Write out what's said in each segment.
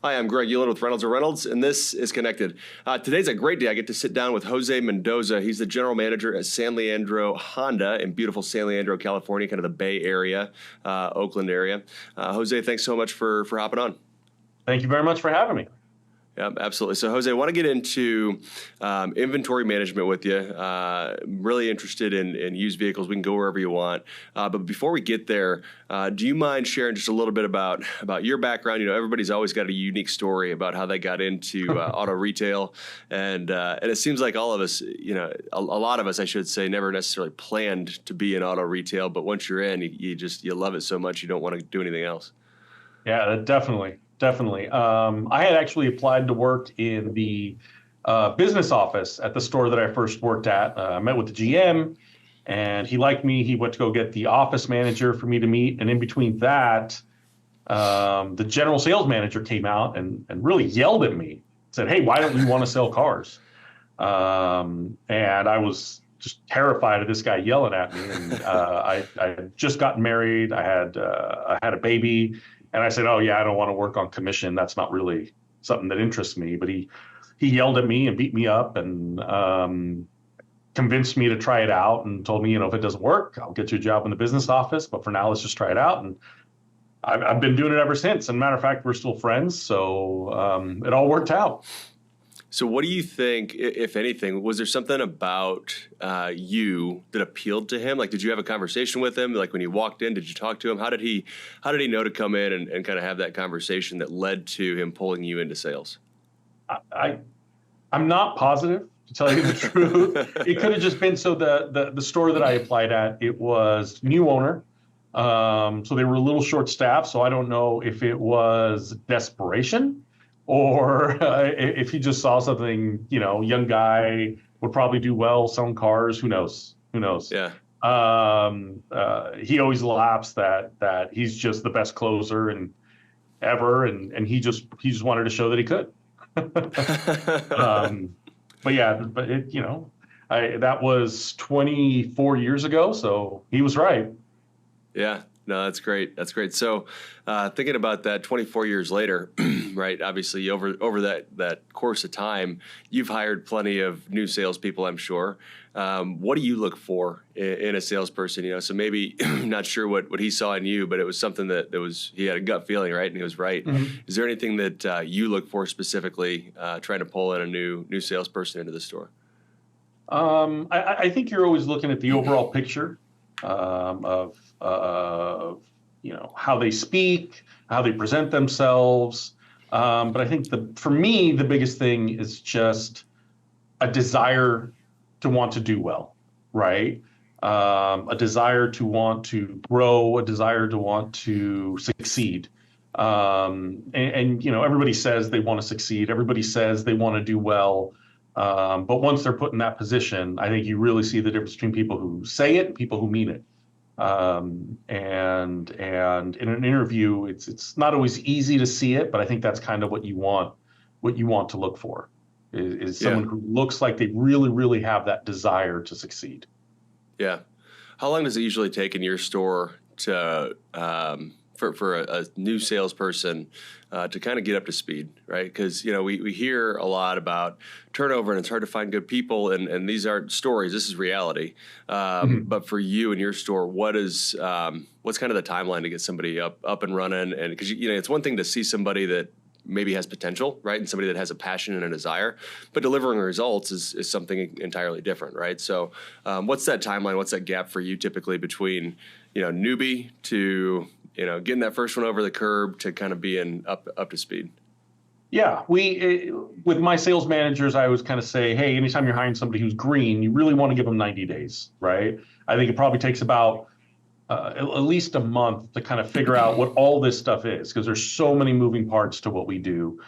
Hi, I'm Greg Ullin with Reynolds & Reynolds, and this is Connected. Today's a great day. I get to sit down with Jose Mendoza. He's the general manager at San Leandro Honda in beautiful San Leandro, California, kind of the Bay Area, Oakland area. Jose, thanks so much for hopping on. Thank you very much for having me. Yeah, absolutely. So, Jose, I want to get into inventory management with you. I'm really interested in used vehicles. We can go wherever you want. But before we get there, do you mind sharing just a little bit about your background? You know, everybody's always got a unique story about how they got into auto retail. And it seems like all of us, you know, a lot of us, I should say, never necessarily planned to be in auto retail. But once you're in, you love it so much you don't want to do anything else. Yeah, definitely. Definitely. I had actually applied to work in the business office at the store that I first worked at. I met with the GM, and he liked me. He went to go get the office manager for me to meet. And in between that, the general sales manager came out and really yelled at me, said, "Hey, why don't you want to sell cars?" And I was just terrified of this guy yelling at me. And I had just gotten married. I had a baby. And I said, "Oh yeah, I don't want to work on commission. That's not really something that interests me." But he yelled at me and beat me up and convinced me to try it out and told me, you know, if it doesn't work, I'll get you a job in the business office. But for now, let's just try it out. And I've been doing it ever since. And matter of fact, we're still friends. So it all worked out. So what do you think, if anything, was there something about you that appealed to him? Like, did you have a conversation with him? Like when you walked in, did you talk to him? How did he know to come in and kind of have that conversation that led to him pulling you into sales? I'm not positive, to tell you the truth. It could have just been so the store that I applied at, it was new owner. So they were a little short staffed. So I don't know if it was desperation or if he just saw something, you know, young guy would probably do well selling cars. Who knows? Yeah. He always laughs that he's just the best closer and ever, and he just wanted to show that he could. But it, you know, that was 24 years ago, so he was right. Yeah. No, that's great. That's great. So thinking about that 24 years later, right, obviously over that course of time, you've hired plenty of new salespeople, I'm sure. What do you look for in a salesperson? You know, so maybe not sure what he saw in you, but it was something that he had a gut feeling, right? And he was right. Mm-hmm. Is there anything that you look for specifically trying to pull in a new salesperson into the store? I think you're always looking at the overall picture of you know, how they speak, how they present themselves. But I think for me, the biggest thing is just a desire to want to do well, right? A desire to want to grow, a desire to want to succeed. And you know, everybody says they want to succeed. Everybody says they want to do well. But once they're put in that position, I think you really see the difference between people who say it and people who mean it. And in an interview, it's not always easy to see it, but I think that's kind of what you want to look for is someone who looks like they really, really have that desire to succeed. Yeah. How long does it usually take in your store to, for a new salesperson to kind of get up to speed, right? Because, you know, we hear a lot about turnover and it's hard to find good people, and these aren't stories. This is reality. But for you and your store, what's kind of the timeline to get somebody up and running? And because, you know, it's one thing to see somebody that maybe has potential, right? And somebody that has a passion and a desire, but delivering results is something entirely different, right? So what's that timeline? What's that gap for you typically between, you know, newbie to, you know, getting that first one over the curb to kind of being up to speed? Yeah, with my sales managers, I always kind of say, hey, anytime you're hiring somebody who's green, you really want to give them 90 days, right? I think it probably takes about at least a month to kind of figure out what all this stuff is, because there's so many moving parts to what we do,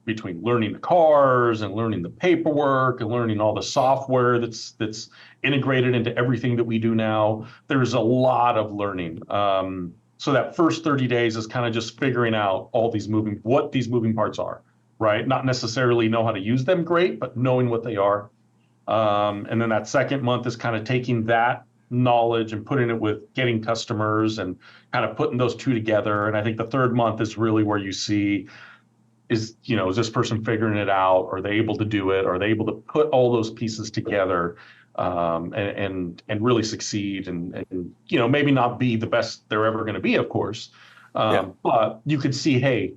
between learning the cars and learning the paperwork and learning all the software that's integrated into everything that we do now. There's a lot of learning. So that first 30 days is kind of just figuring out what these moving parts are, right? Not necessarily know how to use them great, but knowing what they are. And then that second month is kind of taking that knowledge and putting it with getting customers and kind of putting those two together. And I think the third month is really where you see is this person figuring it out? Are they able to do it? Are they able to put all those pieces together and really succeed and maybe not be the best they're ever going to be, of course. Yeah. But you could see, hey,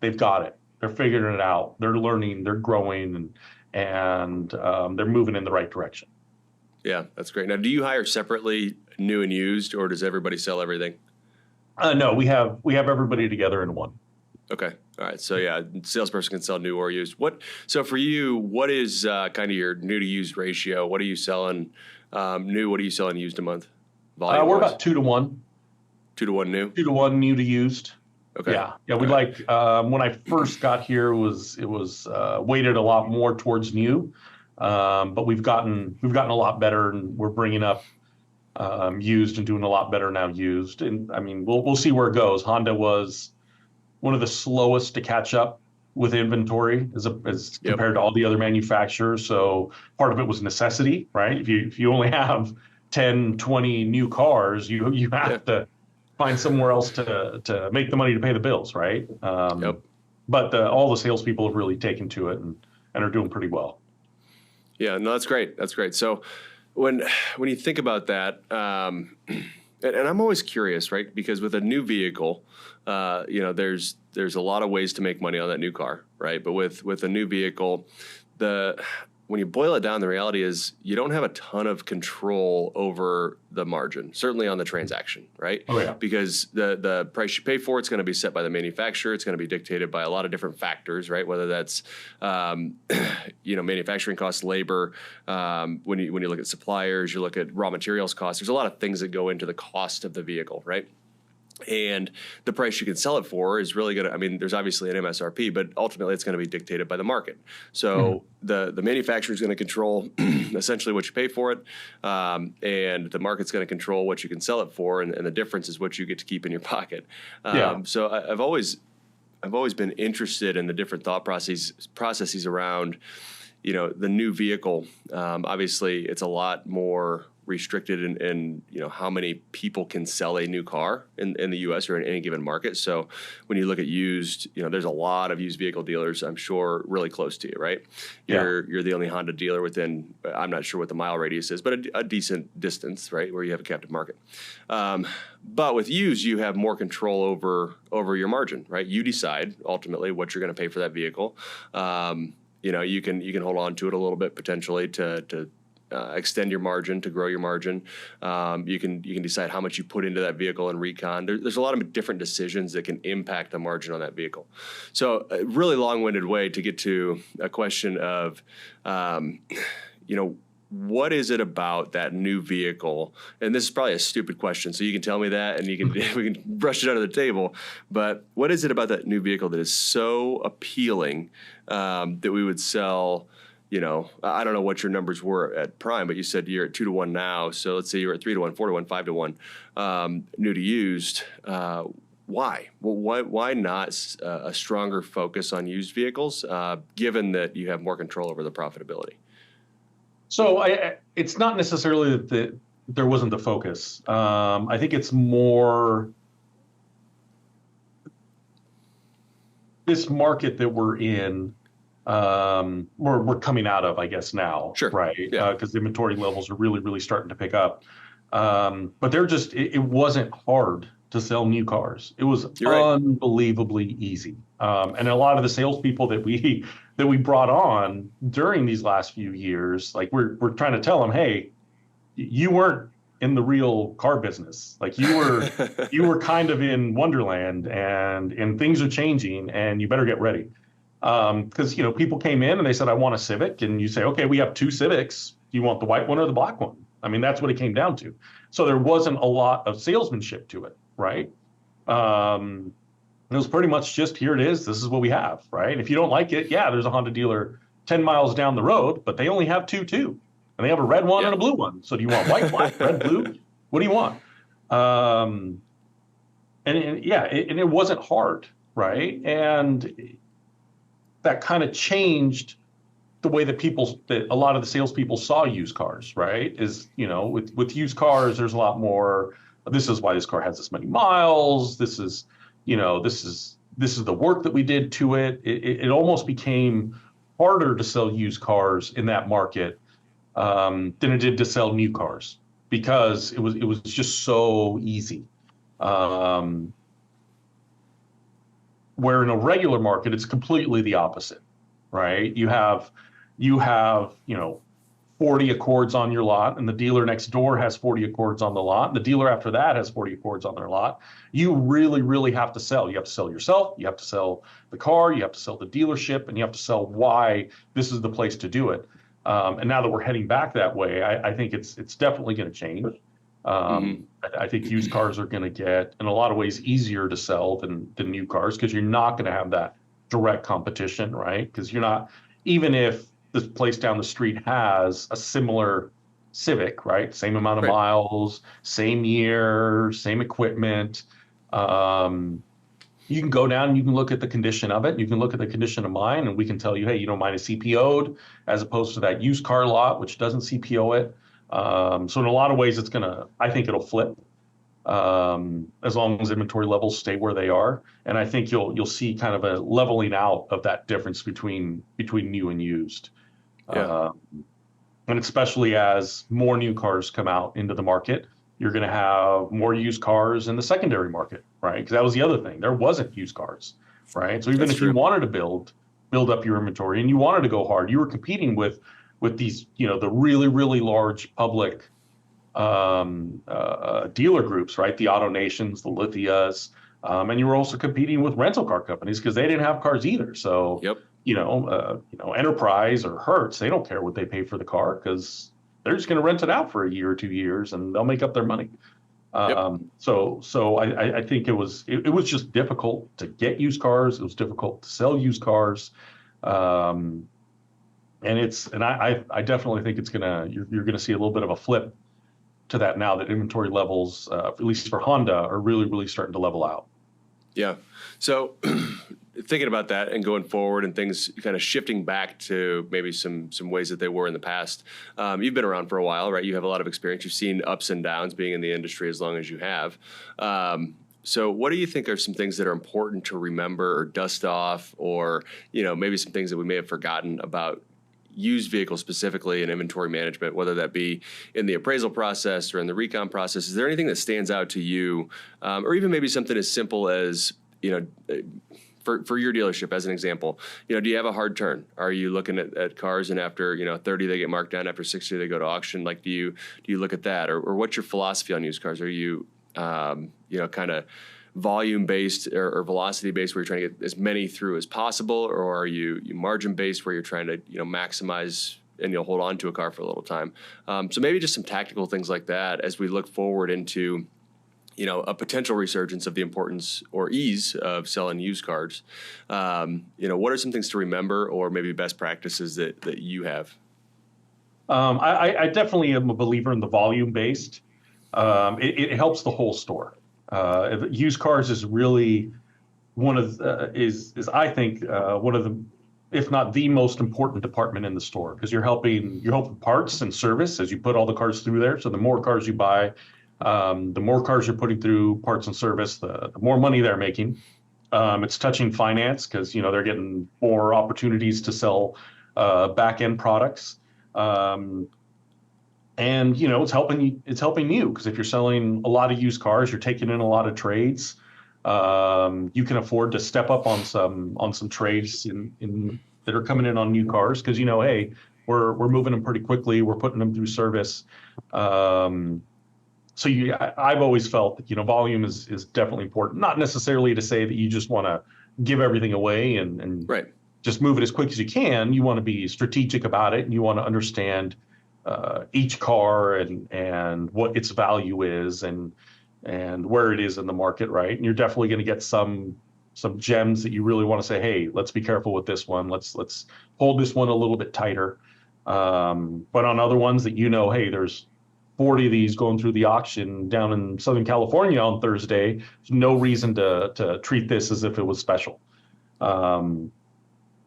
they've got it. They're figuring it out. They're learning. They're growing, and they're moving in the right direction. Yeah, that's great. Now, do you hire separately, new and used, or does everybody sell everything? No, we have everybody together in one. Okay. All right. So yeah, salesperson can sell new or used. So for you, what is kind of your new to used ratio? What are you selling new? What are you selling used a month? We're about 2-to-1. 2-to-1 new? 2-to-1 new to used. Okay. Yeah. We like when I first got here, it was weighted a lot more towards new, but we've gotten a lot better, and we're bringing up used and doing a lot better now used. And I mean, we'll see where it goes. Honda was one of the slowest to catch up with inventory as compared to all the other manufacturers. So part of it was necessity, right? If you only have 10, 20 new cars, you have to find somewhere else to make the money to pay the bills, right? But all the salespeople have really taken to it and are doing pretty well. Yeah, no, that's great. That's great. So when you think about that, and I'm always curious, right? Because with a new vehicle, there's a lot of ways to make money on that new car, right? But with a new vehicle, when you boil it down, the reality is you don't have a ton of control over the margin, certainly on the transaction, right? Oh, yeah. Because the price you pay for it's going to be set by the manufacturer. It's going to be dictated by a lot of different factors, right? Whether that's manufacturing costs, labor. When you look at suppliers, you look at raw materials costs. There's a lot of things that go into the cost of the vehicle, right? And the price you can sell it for is really going to, I mean, there's obviously an MSRP, but ultimately it's going to be dictated by the market. So the manufacturer is going to control essentially what you pay for it. And the market's going to control what you can sell it for. And the difference is what you get to keep in your pocket. So I've always been interested in the different thought processes around, the new vehicle. Obviously it's a lot more restricted in how many people can sell a new car in the U.S. or in any given market. So when you look at used, there's a lot of used vehicle dealers, I'm sure, really close to you, right? You're the only Honda dealer within, I'm not sure what the mile radius is, but a decent distance, right, where you have a captive market. But with used, you have more control over your margin, right? You decide ultimately what you're going to pay for that vehicle. You can hold on to it a little bit potentially to extend your margin, to grow your margin. You can decide how much you put into that vehicle and recon. There's a lot of different decisions that can impact the margin on that vehicle. So a really long-winded way to get to a question of, what is it about that new vehicle? And this is probably a stupid question, so you can tell me that, and we can brush it under the table. But what is it about that new vehicle that is so appealing that we would sell? I don't know what your numbers were at Prime, but you said you're at 2-to-1 now. So let's say you're at 3-to-1, 4-to-1, 5-to-1, new to used. Why? Well, why not a stronger focus on used vehicles, given that you have more control over the profitability? So it's not necessarily that there wasn't the focus. I think it's more this market that we're in. We're coming out of, I guess, now, sure, right? Because the inventory levels are really, really starting to pick up. But it wasn't hard to sell new cars. It was unbelievably easy. And a lot of the salespeople that we brought on during these last few years, like we're trying to tell them, hey, you weren't in the real car business. Like you were kind of in Wonderland, and things are changing, and you better get ready. Because people came in and they said, I want a Civic, and you say, okay, we have 2 Civics. Do you want the white one or the black one? I mean, that's what it came down to. So there wasn't a lot of salesmanship to it, right? It was pretty much just, here it is. This is what we have, right? If you don't like it, there's a Honda dealer 10 miles down the road, but they only have 2 too, and they have a red one and a blue one. So do you want white, black, red, blue? What do you want? And it wasn't hard, right? And that kind of changed the way that a lot of the salespeople saw used cars, right? Is, with used cars, there's a lot more. This is why this car has this many miles. This is the work that we did to it. It almost became harder to sell used cars in that market than it did to sell new cars because it was just so easy. Um, where in a regular market, it's completely the opposite, right? You have 40 Accords on your lot, and the dealer next door has 40 Accords on the lot, and the dealer after that has 40 Accords on their lot. You really, really have to sell. You have to sell yourself, you have to sell the car, you have to sell the dealership, and you have to sell why this is the place to do it. And now that we're heading back that way, I think it's definitely going to change. Hmm. I think used cars are going to get, in a lot of ways, easier to sell than new cars because you're not going to have that direct competition, right? Because you're not, even if this place down the street has a similar Civic, right? Same amount of Right. miles, same year, same equipment. Um, you can go down and you can look at the condition of it. You can look at the condition of mine, and we can tell you, hey, mine is CPO'd as opposed to that used car lot, which doesn't CPO it. So in a lot of ways, I think it'll flip as long as inventory levels stay where they are. And I think you'll see kind of a leveling out of that difference between new and used. Yeah. Uh, and especially as more new cars come out into the market, you're going to have more used cars in the secondary market, right? Because that was the other thing. There wasn't used cars, right? So even That's if you true. wanted to build up your inventory and you wanted to go hard, you were competing with these, the really, really large public dealer groups, right? The Auto Nations, the Lithias, and you were also competing with rental car companies because they didn't have cars either. So, Yep. Enterprise or Hertz, they don't care what they pay for the car because they're just going to rent it out for a year or 2 years and they'll make up their money. Yep. So I think it was just difficult to get used cars. It was difficult to sell used cars. Um, and I definitely think you're gonna see a little bit of a flip to that now that inventory levels, at least for Honda, are really, really starting to level out. Yeah. So thinking about that and going forward and things kind of shifting back to maybe some ways that they were in the past. You've been around for a while, right? You have a lot of experience. You've seen ups and downs being in the industry as long as you have. So what do you think are some things that are important to remember or dust off, or, maybe some things that we may have forgotten about used vehicles specifically in inventory management, whether that be in the appraisal process or in the recon process? Is there anything that stands out to you, or even maybe something as simple as, for your dealership, as an example, do you have a hard turn? Are you looking at cars and after, 30, they get marked down, after 60, they go to auction? Like, do you look at that, or what's your philosophy on used cars? Are you, kind of volume based or velocity based where you're trying to get as many through as possible, or are you margin based where you're trying to maximize and you'll hold on to a car for a little time? So maybe just some tactical things like that as we look forward into a potential resurgence of the importance or ease of selling used cars. What are some things to remember, or maybe best practices that you have? I definitely am a believer in the volume based. It helps the whole store. Used cars is really one of is I think one of the, if not the most important department in the store, because you're helping parts and service as you put all the cars through there. So the more cars you buy, the more cars you're putting through parts and service, the more money they're making. It's touching finance because they're getting more opportunities to sell back end products. And it's helping you because if you're selling a lot of used cars, you're taking in a lot of trades. You can afford to step up on some trades in that are coming in on new cars because hey, we're moving them pretty quickly. We're putting them through service. So I've always felt that volume is definitely important. Not necessarily to say that you just want to give everything away and Right. just move it as quick as you can. You want to be strategic about it, and you want to understand each car and what its value is and where it is in the market, right? And you're definitely going to get some gems that you really want to say, hey, let's be careful with this one. Let's hold this one a little bit tighter. But on other ones that hey, there's 40 of these going through the auction down in Southern California on Thursday. There's no reason to treat this as if it was special.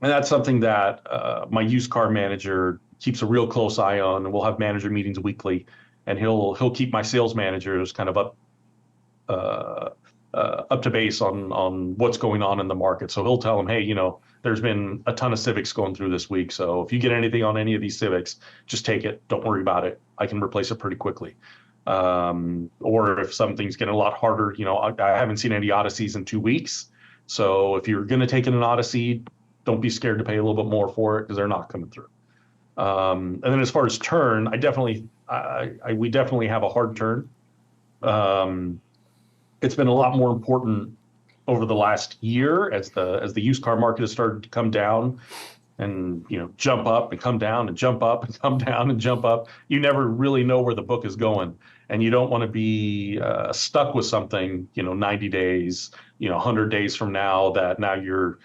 And that's something that my used car manager keeps a real close eye on. And we'll have manager meetings weekly, and he'll keep my sales managers kind of uh, up to base on what's going on in the market. So he'll tell them, hey, there's been a ton of Civics going through this week. So if you get anything on any of these Civics, just take it. Don't worry about it. I can replace it pretty quickly. Or if something's getting a lot harder, I haven't seen any Odysseys in 2 weeks. So if you're going to take in an Odyssey, don't be scared to pay a little bit more for it because they're not coming through. And then as far as turn, we definitely have a hard turn. It's been a lot more important over the last year as the used car market has started to come down and jump up and come down and jump up and come down and jump up. You never really know where the book is going, and you don't want to be stuck with something 90 days, 100 days from now, that now you're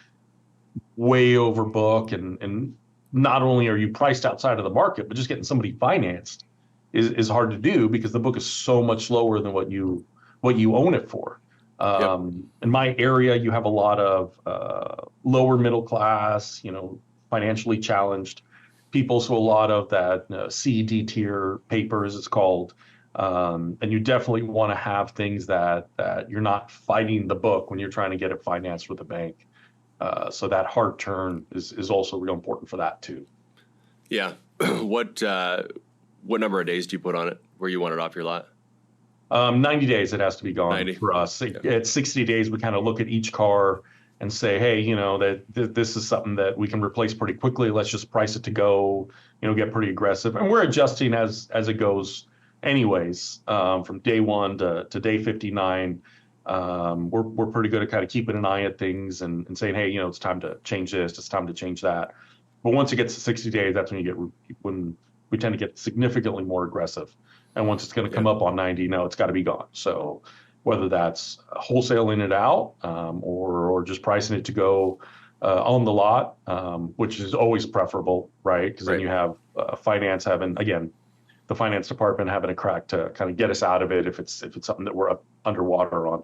way over book, and not only are you priced outside of the market, but just getting somebody financed is hard to do because the book is so much lower than what you own it for. Yep. In my area, you have a lot of lower middle class, financially challenged people. So a lot of that C, D tier paper, as it's called. And you definitely want to have things that you're not fighting the book when you're trying to get it financed with a bank. So that hard turn is also real important for that too. Yeah. What number of days do you put on it where you want it off your lot? 90 days it has to be gone 90. for us. Yeah. At 60 days, we kind of look at each car and say, hey, this is something that we can replace pretty quickly. Let's just price it to go, get pretty aggressive. And we're adjusting as it goes anyways, from day one to day 59. We're pretty good at kind of keeping an eye at things and saying, hey, it's time to change this, it's time to change that. But once it gets to 60 days, that's when we tend to get significantly more aggressive. And once it's going to come up on 90, it's got to be gone. So whether that's wholesaling it out or just pricing it to go on the lot, which is always preferable, right? Because then you have finance again, the finance department having a crack to kind of get us out of it if it's something that we're underwater on.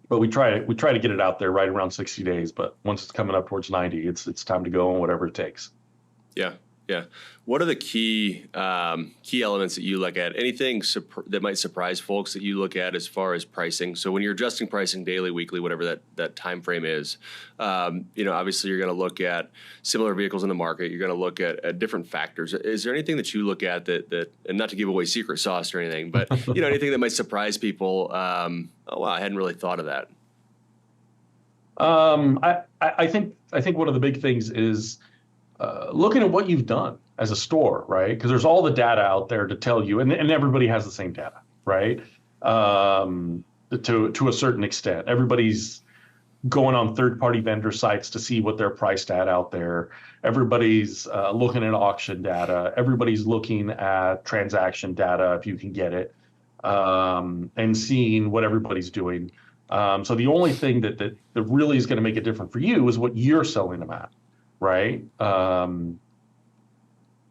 But we try to get it out there right around 60 days. But once it's coming up towards 90, it's time to go on whatever it takes. Yeah. Yeah. What are the key elements that you look at? Anything that might surprise folks that you look at as far as pricing? So when you're adjusting pricing daily, weekly, whatever that time frame is, obviously you're going to look at similar vehicles in the market. You're going to look at different factors. Is there anything that you look at that, and not to give away secret sauce or anything, but anything that might surprise people? Oh wow, I hadn't really thought of that. I think one of the big things is looking at what you've done as a store, right? Because there's all the data out there to tell you, and everybody has the same data, right? To a certain extent, everybody's going on third-party vendor sites to see what they're priced at out there. Everybody's looking at auction data. Everybody's looking at transaction data if you can get it, and seeing what everybody's doing. So the only thing that really is going to make it different for you is what you're selling them at. Right.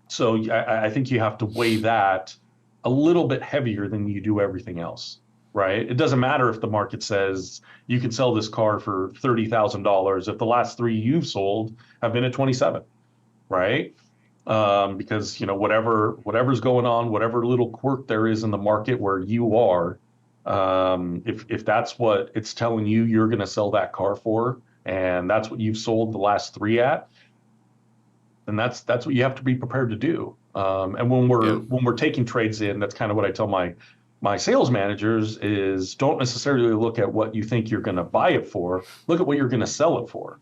So I think you have to weigh that a little bit heavier than you do everything else. Right. It doesn't matter if the market says you can sell this car for $30,000 if the last three you've sold have been at 27. Right. Because, whatever's going on, whatever little quirk there is in the market where you are, if that's what it's telling you you're going to sell that car for, and that's what you've sold the last three at, then that's what you have to be prepared to do. And when we're taking trades in, that's kind of what I tell my sales managers is don't necessarily look at what you think you're going to buy it for. Look at what you're going to sell it for,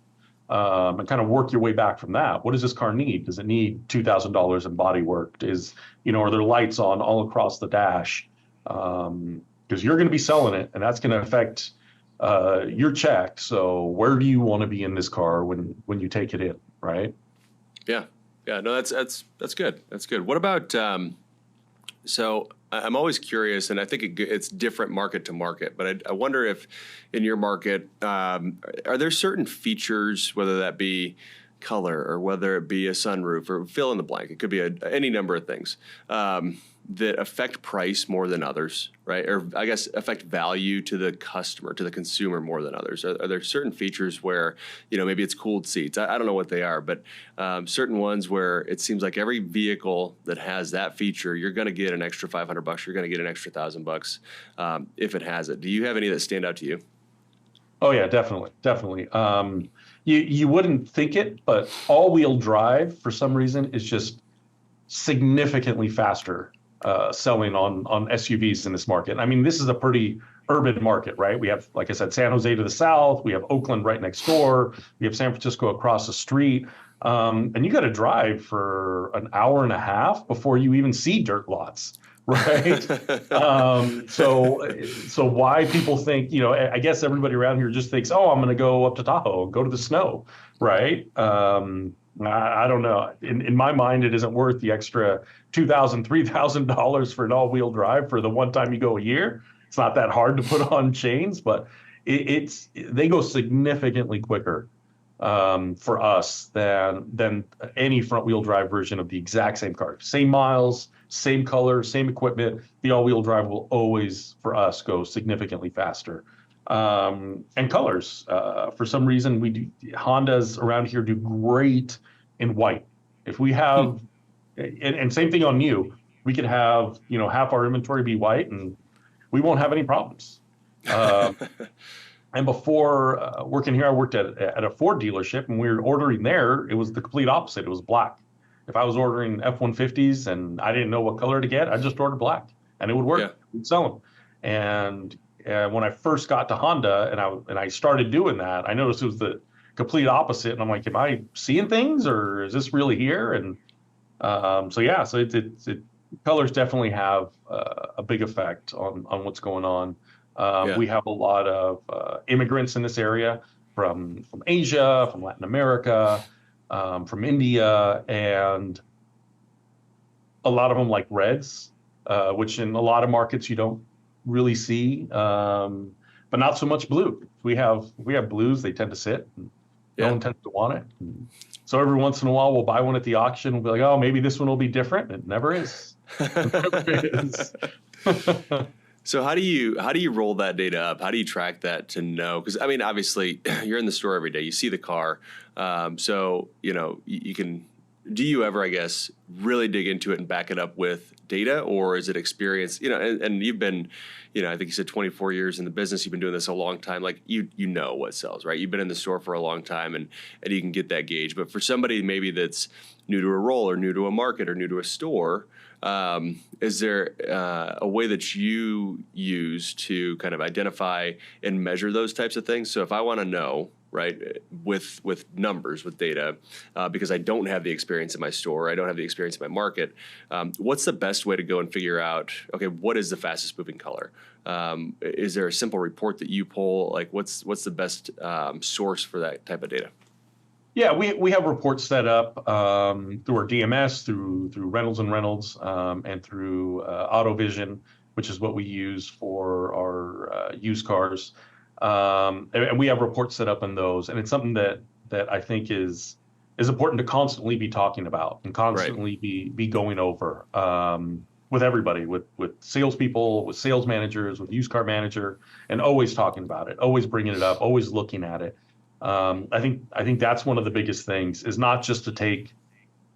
and kind of work your way back from that. What does this car need? Does it need $2,000 in body work? Are there lights on all across the dash? Because you're going to be selling it, and that's going to affect your check. So where do you want to be in this car when you take it in, right? Yeah. No, that's good. That's good. What about so I'm always curious, and I think it's different market to market, but I wonder if in your market, are there certain features, whether that be color, or whether it be a sunroof, or fill in the blank. It could be any number of things that affect price more than others, right? Or I guess affect value to the customer, to the consumer more than others. Are there certain features where, maybe it's cooled seats? I don't know what they are, but certain ones where it seems like every vehicle that has that feature, you're going to get an extra $500. You're going to get an extra $1,000 if it has it. Do you have any that stand out to you? Oh yeah, definitely, definitely. You wouldn't think it, but all-wheel drive for some reason is just significantly faster selling on SUVs in this market. I mean, this is a pretty urban market, right? We have, like I said, San Jose to the south. We have Oakland right next door. We have San Francisco across the street. And you got to drive for an hour and a half before you even see dirt lots, right? So why people think, I guess everybody around here just thinks, oh, I'm going to go up to Tahoe and go to the snow, right? I don't know. In my mind, it isn't worth the extra $2,000, $3,000 for an all-wheel drive for the one time you go a year. It's not that hard to put on chains, but they go significantly quicker for us than any front-wheel drive version of the exact same car. Same miles, same color, same equipment. The all-wheel drive will always, for us, go significantly faster. And colors. For some reason, Hondas around here do great in white. If we have, and same thing on new, we could have, half our inventory be white and we won't have any problems. And before working here, I worked at a Ford dealership, and we were ordering there. It was the complete opposite. It was black. If I was ordering F-150s and I didn't know what color to get, I just ordered black, and it would work. Yeah. We'd sell them. And when I first got to Honda and I started doing that, I noticed it was the complete opposite. And I'm like, am I seeing things, or is this really here? And so colors definitely have a big effect on what's going on. We have a lot of immigrants in this area from Asia, from Latin America, from India, and a lot of them like reds, which in a lot of markets you don't really see, but not so much blue. We have blues. They tend to sit. No one tends to want it. So every once in a while, we'll buy one at the auction. We'll be like, oh, maybe this one will be different. It never is. It never is. So how do you roll that data up? How do you track that to know? Because I mean, obviously, you're in the store every day. You see the car, so you can. Do you ever, I guess, really dig into it and back it up with data, or is it experience? And you've been, I think you said 24 years in the business. You've been doing this a long time. Like you know what sells, right? You've been in the store for a long time, and you can get that gauge. But for somebody maybe that's new to a role, or new to a market, or new to a store, is there a way that you use to kind of identify and measure those types of things? So if I want to know, right, with numbers, with data, because I don't have the experience in my store, I don't have the experience in my market, what's the best way to go and figure out, okay, what is the fastest moving color? Is there a simple report that you pull? Like what's the best source for that type of data? Yeah, we have reports set up through our DMS, through Reynolds and Reynolds, and through AutoVision, which is what we use for our used cars. And we have reports set up in those, and it's something that I think is important to constantly be talking about and constantly be going over with everybody, with salespeople, with sales managers, with used car manager, and always talking about it, always bringing it up, always looking at it. I think that's one of the biggest things, is not just to take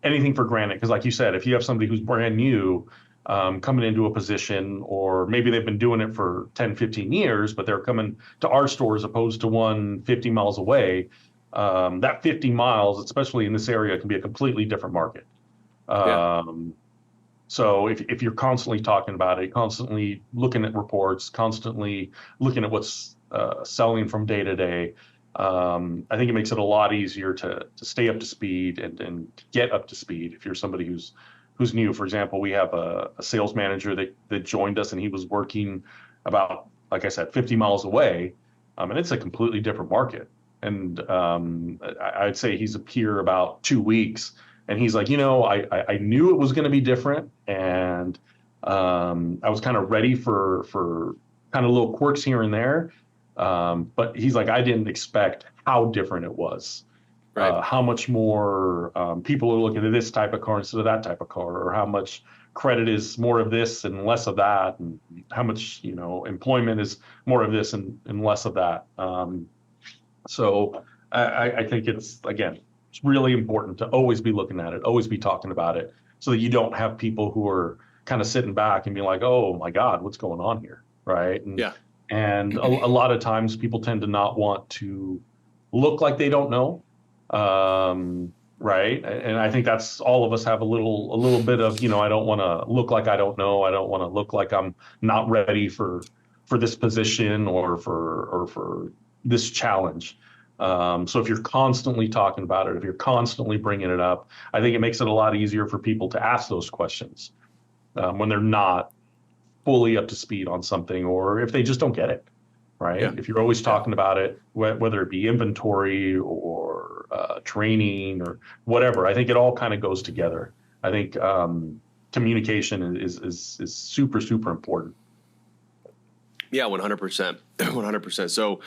anything for granted. Because like you said, if you have somebody who's brand new coming into a position, or maybe they've been doing it for 10, 15 years, but they're coming to our store as opposed to one 50 miles away, that 50 miles, especially in this area, can be a completely different market. So if you're constantly talking about it, constantly looking at reports, constantly looking at what's selling from day to day, I think it makes it a lot easier to stay up to speed and get up to speed if you're somebody who's new. For example, we have a sales manager that joined us, and he was working about, like I said, 50 miles away, and it's a completely different market. And I'd say he's here about 2 weeks, and he's like, I knew it was going to be different, and I was kind of ready for kind of little quirks here and there. But he's like, I didn't expect how different it was. Right. How much more people are looking at this type of car instead of that type of car, or how much credit is more of this and less of that, and how much employment is more of this and less of that. So I think it's really important to always be looking at it, always be talking about it, so that you don't have people who are kind of sitting back and being like, oh my God, what's going on here, right? Yeah. And a lot of times people tend to not want to look like they don't know, right? And I think that's all of us have a little bit of, I don't want to look like I don't know. I don't want to look like I'm not ready for this position or for this challenge. So if you're constantly talking about it, if you're constantly bringing it up, I think it makes it a lot easier for people to ask those questions when they're not fully up to speed on something, or if they just don't get it, right? Yeah. If you're always Yeah. talking about it, whether it be inventory or training or whatever, I think it all kind of goes together. I think communication is super, super important. Yeah, 100%. 100%. So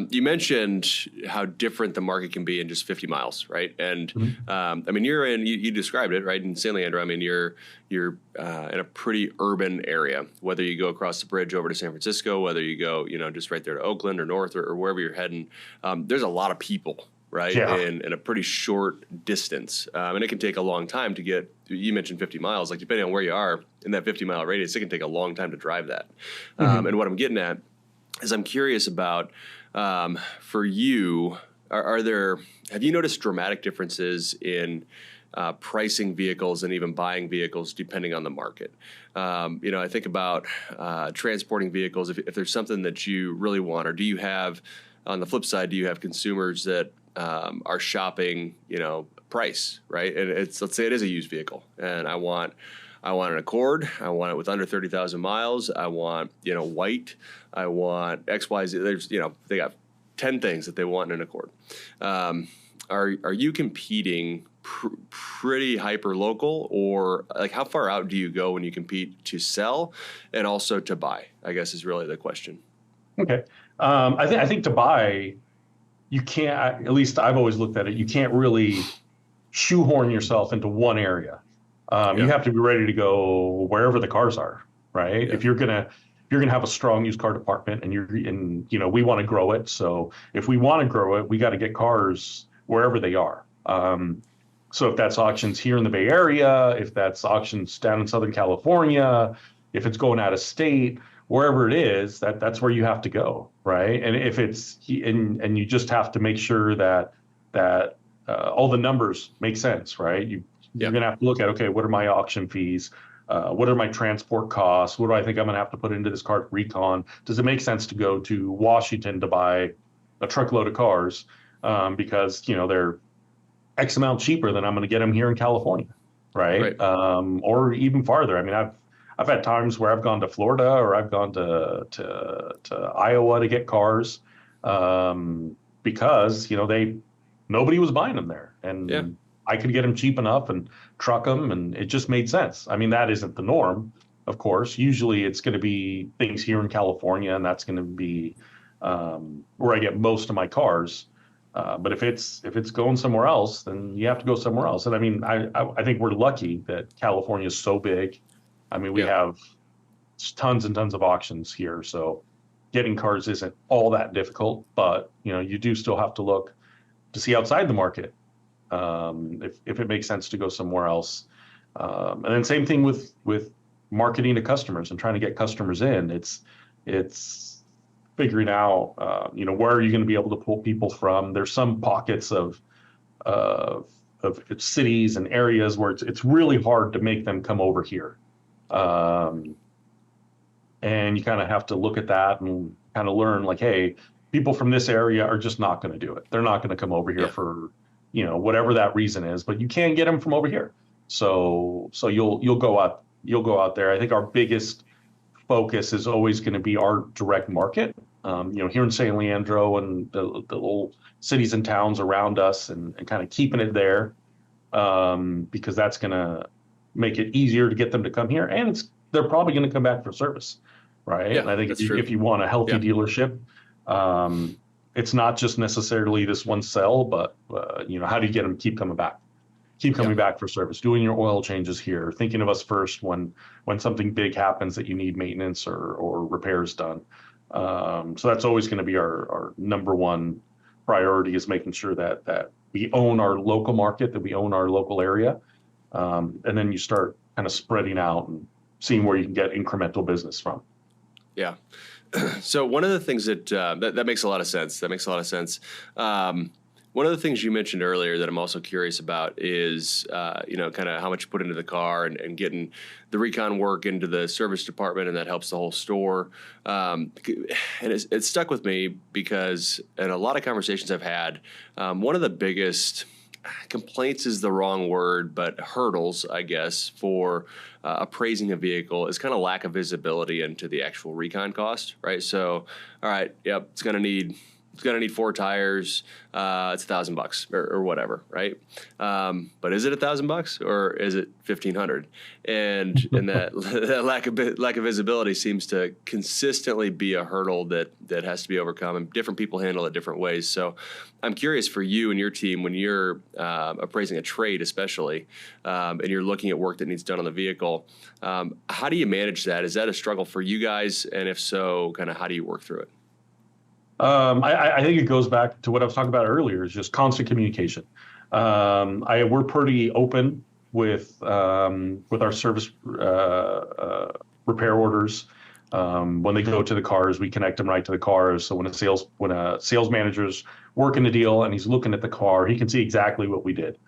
you mentioned how different the market can be in just 50 miles, right? And Mhm. I mean, you described it, right? In San Leandro, I mean, you're in a pretty urban area, whether you go across the bridge over to San Francisco, whether you go, just right there to Oakland or North or wherever you're heading. There's a lot of people, right? Yeah. In a pretty short distance. And it can take a long time to get, you mentioned 50 miles, like depending on where you are in that 50-mile radius, it can take a long time to drive that. Mhm. And what I'm getting at is I'm curious about, for you, have you noticed dramatic differences in pricing vehicles and even buying vehicles depending on the market? I think about transporting vehicles. If there's something that you really want, or do you have, on the flip side, do you have consumers that are shopping, price, right? And let's say it is a used vehicle, and I want an Accord. I want it with under 30,000 miles. I want, white. I want XYZ. There's, they got 10 things that they want in an Accord. Are you competing pretty hyper local, or like how far out do you go when you compete to sell and also to buy? I guess is really the question. Okay. I think to buy, you can't, at least I've always looked at it, you can't really shoehorn yourself into one area. You Yeah. have to be ready to go wherever the cars are, right? Yeah. If you're gonna have a strong used car department, we want to grow it. So if we want to grow it, we got to get cars wherever they are. So if that's auctions here in the Bay Area, if that's auctions down in Southern California, if it's going out of state, wherever it is, that's where you have to go, right? And if it's and you just have to make sure that all the numbers make sense, right? You're Yeah. going to have to look at, okay, what are my auction fees? What are my transport costs? What do I think I'm going to have to put into this car for recon? Does it make sense to go to Washington to buy a truckload of cars because they're X amount cheaper than I'm going to get them here in California, right? Right. Or even farther. I mean, I've had times where I've gone to Florida or I've gone to Iowa to get cars because nobody was buying them there, Yeah. and I could get them cheap enough and truck them, and it just made sense. I mean, that isn't the norm, of course. Usually, it's going to be things here in California, and that's going to be where I get most of my cars. But if it's going somewhere else, then you have to go somewhere else. And I mean, I think we're lucky that California is so big. I mean, we Yeah. have tons and tons of auctions here, so getting cars isn't all that difficult. But you do still have to look to see outside the market if it makes sense to go somewhere else. And then same thing with marketing to customers and trying to get customers in. It's figuring out where are you going to be able to pull people from. There's some pockets of cities and areas where it's really hard to make them come over here. And you kind of have to look at that and kind of learn, like, hey, people from this area are just not going to do it. They're not going to come over here Yeah. for whatever that reason is, but you can get them from over here. So you'll go out there. I think our biggest focus is always going to be our direct market. Here in San Leandro and the little cities and towns around us, and kind of keeping it there, because that's going to make it easier to get them to come here, and they're probably going to come back for service, right? Yeah. And I think That's if true. you want a healthy Yeah. dealership, it's not just necessarily this one sell, but how do you get them to keep coming back for service, doing your oil changes here, thinking of us first when something big happens that you need maintenance or repairs done. So that's always going to be our number one priority, is making sure that we own our local market, that we own our local area. And then you start kind of spreading out and seeing where you can get incremental business from. Yeah. So one of the things that makes a lot of sense. That makes a lot of sense. One of the things you mentioned earlier that I'm also curious about is, kind of how much you put into the car and getting the recon work into the service department, and that helps the whole store. And it's stuck with me because in a lot of conversations I've had, one of the biggest complaints is the wrong word, but hurdles, I guess, for appraising a vehicle is kind of lack of visibility into the actual recon cost, right? So, all right, yep, it's going to need 4 tires. It's $1,000 or whatever, right? But is it $1,000 or is it $1,500? And that lack of visibility seems to consistently be a hurdle that has to be overcome, and different people handle it different ways. So I'm curious for you and your team, when you're appraising a trade, especially, and you're looking at work that needs done on the vehicle, how do you manage that? Is that a struggle for you guys? And if so, kind of how do you work through it? I think it goes back to what I was talking about earlier, is just constant communication. We're pretty open with our service repair orders. When they go to the cars, we connect them right to the cars. So when a sales manager's working the deal and he's looking at the car, he can see exactly what we did.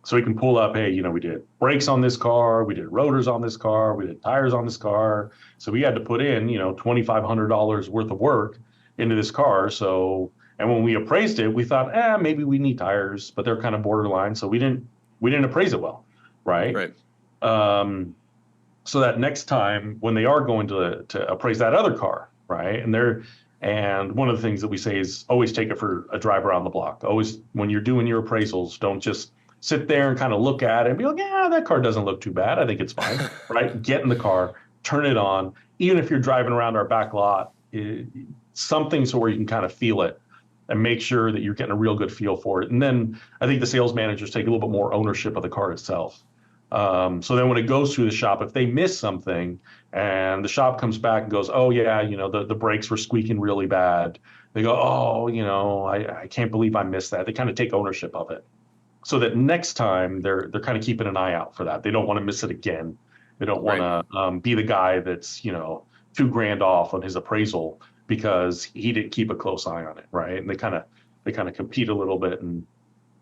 So he can pull up, hey, we did brakes on this car, we did rotors on this car, we did tires on this car. So we had to put in, $2,500 worth of work into this car. So, and when we appraised it, we thought, maybe we need tires, but they're kind of borderline. So we didn't appraise it well. Right. Right. So that next time when they are going to appraise that other car, right. And one of the things that we say is always take it for a drive around the block. Always, when you're doing your appraisals, don't just sit there and kind of look at it and be like, that car doesn't look too bad. I think it's fine. Right. Get in the car, turn it on. Even if you're driving around our back lot, something so where you can kind of feel it and make sure that you're getting a real good feel for it. And then I think the sales managers take a little bit more ownership of the car itself. So then when it goes through the shop, if they miss something and the shop comes back and goes, oh yeah, the brakes were squeaking really bad. They go, I can't believe I missed that. They kind of take ownership of it, so that next time they're kind of keeping an eye out for that. They don't want to miss it again. They don't want to be the guy that's, $2,000 off on his appraisal because he didn't keep a close eye on it, right? And they kind of compete a little bit and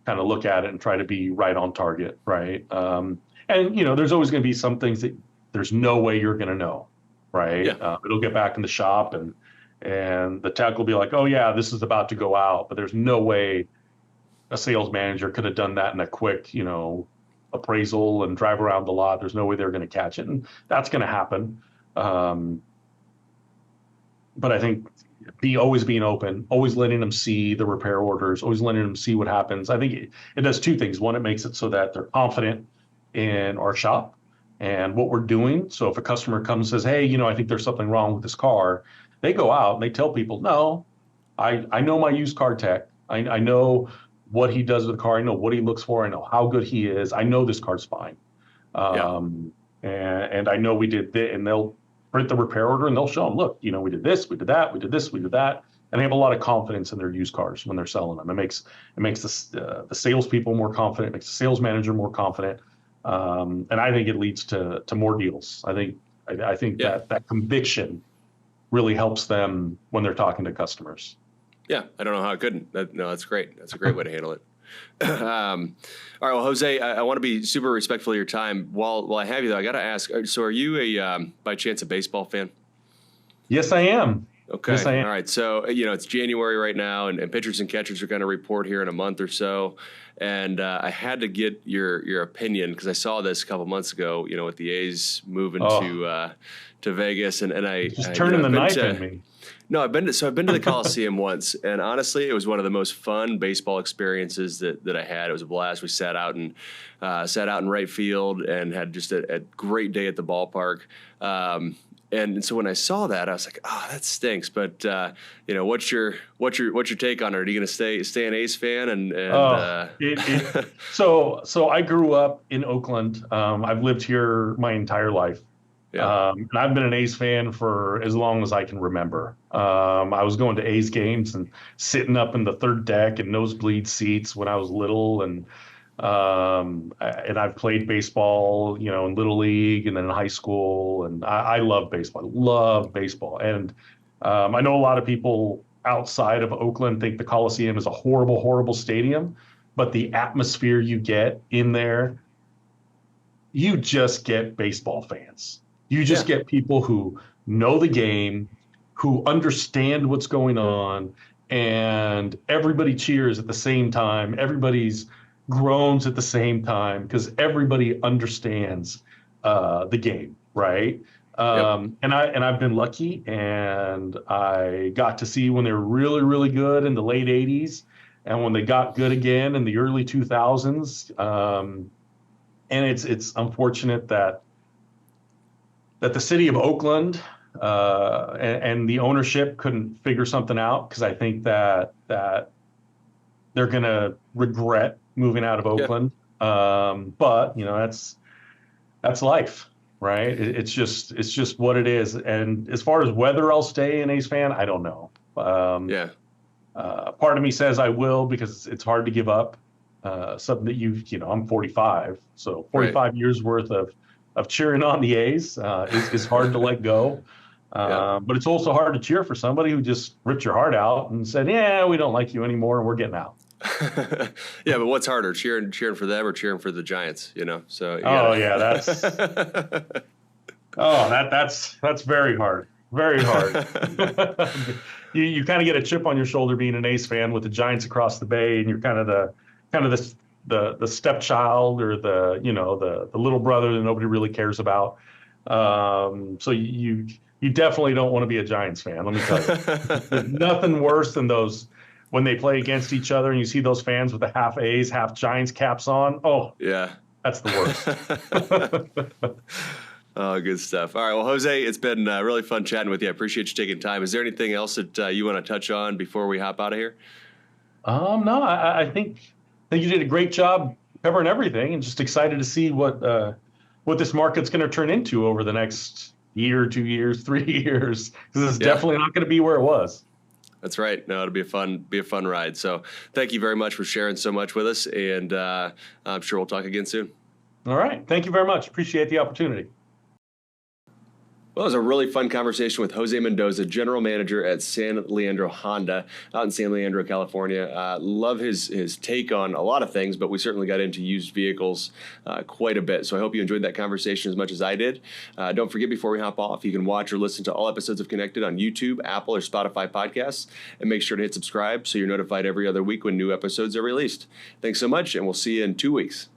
kind of look at it and try to be right on target, right? And there's always going to be some things that there's no way you're going to know, right? Yeah. It'll get back in the shop and the tech will be like, oh yeah, this is about to go out, but there's no way a sales manager could have done that in a quick, appraisal and drive around the lot. There's no way they're going to catch it, and that's going to happen. But I think always being open, always letting them see the repair orders, always letting them see what happens. I think it does two things. One, it makes it so that they're confident in our shop and what we're doing. So if a customer comes and says, hey, I think there's something wrong with this car, they go out and they tell people, no, I know my used car tech. I know what he does with the car. I know what he looks for. I know how good he is. I know this car's fine. And I know we did this, and they'll print the repair order and they'll show them, look, we did this, we did that, we did this, we did that. And they have a lot of confidence in their used cars when they're selling them. It makes the salespeople more confident, it makes the sales manager more confident. And I think it leads to more deals. I think that conviction really helps them when they're talking to customers. Yeah, I don't know how it couldn't. That's great. That's a great way to handle it. All right, well, Jose, I want to be super respectful of your time. While I have you, though, I got to ask, so are you by chance a baseball fan? Yes, I am. Okay. Yes, I am. All right. So, it's January right now, and pitchers and catchers are going to report here in a month or so. And I had to get your opinion because I saw this a couple months ago, with the A's moving to Vegas. And I just turning the knife at me. No, I've been to the Coliseum once, and honestly, it was one of the most fun baseball experiences that I had. It was a blast. We sat out in right field and had just a great day at the ballpark. And so when I saw that, I was like, "Oh, that stinks." But what's your take on it? Are you going to stay an A's fan? Oh, so I grew up in Oakland. I've lived here my entire life. Yeah, And I've been an A's fan for as long as I can remember. I was going to A's games and sitting up in the third deck and nosebleed seats when I was little, and I've played baseball, in little league and then in high school, and I love baseball. I love baseball, and I know a lot of people outside of Oakland think the Coliseum is a horrible, horrible stadium, but the atmosphere you get in there, you just get baseball fans. You just yeah, get people who know the game, who understand what's going on, and everybody cheers at the same time. Everybody's groans at the same time because everybody understands the game, right? yep, And I've been lucky, and I got to see when they were really, really good in the late '80s, and when they got good again in the early 2000s. And it's unfortunate that the city of Oakland and the ownership couldn't figure something out, because I think that they're going to regret moving out of yeah. Oakland. But that's life, right? It's just what it is. And as far as whether I'll stay an A's fan, I don't know. Yeah. Part of me says I will, because it's hard to give up something that I'm 45, so Right. 45 years worth of cheering on the A's is hard to let go. Yep. But it's also hard to cheer for somebody who just ripped your heart out and said, "Yeah, we don't like you anymore, and we're getting out." Yeah, but what's harder, cheering for them or cheering for the Giants? So you Oh yeah, gotta. that's very hard, very hard. You kind of get a chip on your shoulder being an A's fan with the Giants across the bay, and you're kind of the stepchild, or the little brother that nobody really cares about. So you definitely don't want to be a Giants fan. Let me tell you, there's nothing worse than those when they play against each other and you see those fans with the half A's, half Giants caps on. Oh, Yeah. that's the worst. Oh, good stuff. All right. Well, Jose, it's been really fun chatting with you. I appreciate you taking time. Is there anything else that you want to touch on before we hop out of here? No, I think you did a great job covering everything, and just excited to see what this market's going to turn into over the next year, 2 years, 3 years, because it's Yeah, definitely not going to be where it was. that's right. No, it'll be a fun ride. So thank you very much for sharing so much with us. And I'm sure we'll talk again soon. All right. Thank you very much. Appreciate the opportunity. Well, it was a really fun conversation with Jose Mendoza, general manager at San Leandro Honda out in San Leandro, California. Love his take on a lot of things, but we certainly got into used vehicles quite a bit. So I hope you enjoyed that conversation as much as I did. Don't forget, before we hop off, you can watch or listen to all episodes of Connected on YouTube, Apple, or Spotify podcasts. And make sure to hit subscribe so you're notified every other week when new episodes are released. Thanks so much, and we'll see you in 2 weeks.